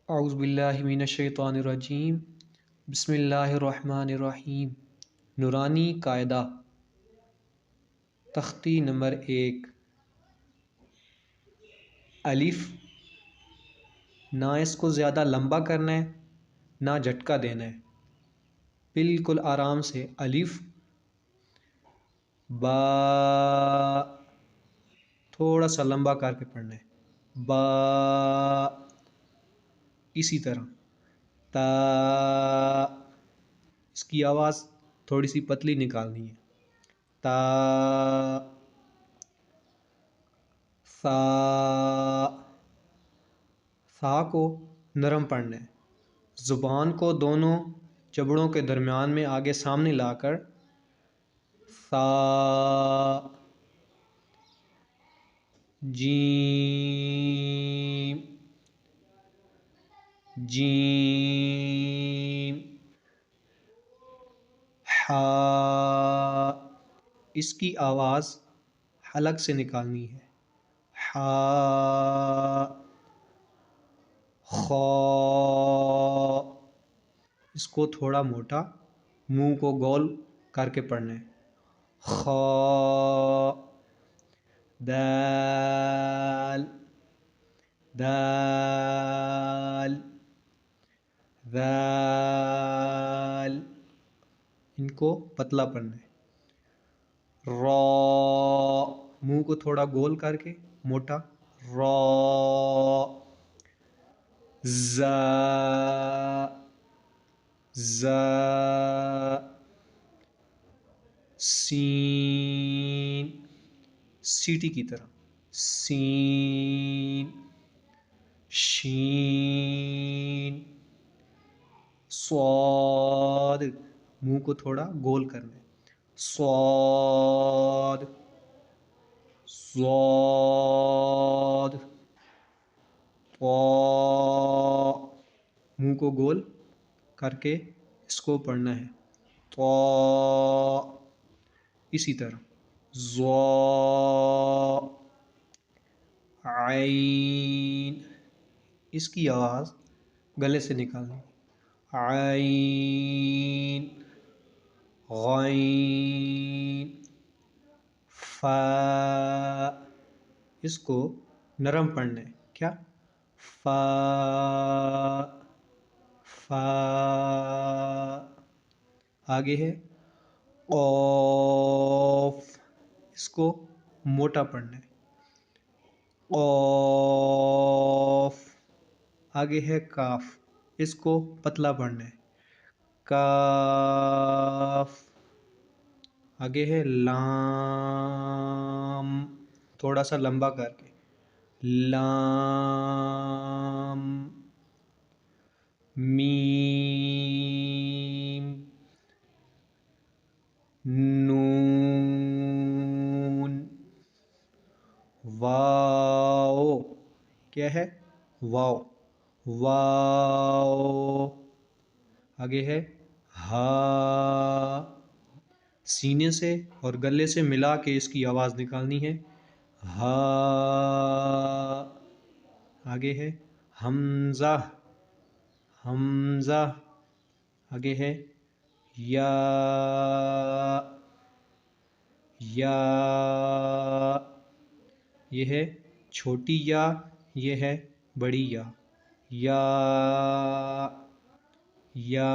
اعوذ باللہ من الشیطان الرجیم، بسم اللہ الرحمن الرحیم۔ نورانی قاعدہ، تختی نمبر 1۔ الف، نہ اس کو زیادہ لمبا کرنا ہے نہ جھٹکا دینا ہے، بالکل آرام سے الف۔ با، تھوڑا سا لمبا کر کے پڑھنا ہے، با۔ اسی طرح تا، اس کی آواز تھوڑی سی پتلی نکالنی ہے، تا۔ سا، سا کو نرم پڑھنا ہے، زبان کو دونوں جبڑوں کے درمیان میں آگے سامنے لا کر سا۔ جیم، جیم۔ ہا، اس کی آواز حلق سے نکالنی ہے، ہا۔ خا، اس کو تھوڑا موٹا منہ کو گول کر کے پڑھنا ہے، خا۔ دال، دال، ذال، ان کو پتلا پڑھنا ہے، را، منہ کو تھوڑا گول کر کے موٹا، را۔ زا، زا۔ سین، سیٹی کی طرح، سین۔ شین، صاد، منہ کو تھوڑا گول کرنا ہے، صاد، صاد۔ طا، منہ کو گول کر کے اس کو پڑھنا ہے، طا۔ اسی طرح ضا، عین، اس کی آواز گلے سے نکالنی، عین۔ غین، فا، اس کو نرم پڑھنا ہے، کیا، فا، فا۔ آگے ہے قاف، اس کو موٹا پڑھنا ہے، قاف۔ آگے ہے کاف، اس کو پتلا پڑھنا ہے، کاف۔ آگے ہے لام، تھوڑا سا لمبا کر کے، لام۔ میم، نون۔ واو، کیا ہے، واو، واو۔ آگے ہے ہا، سینے سے اور گلے سے ملا کے اس کی آواز نکالنی ہے، ہا۔ آگے ہے حمزہ، حمزہ۔ آگے ہے یا، یا۔ یہ ہے چھوٹی یا، یہ ہے بڑی یا، یا، یا۔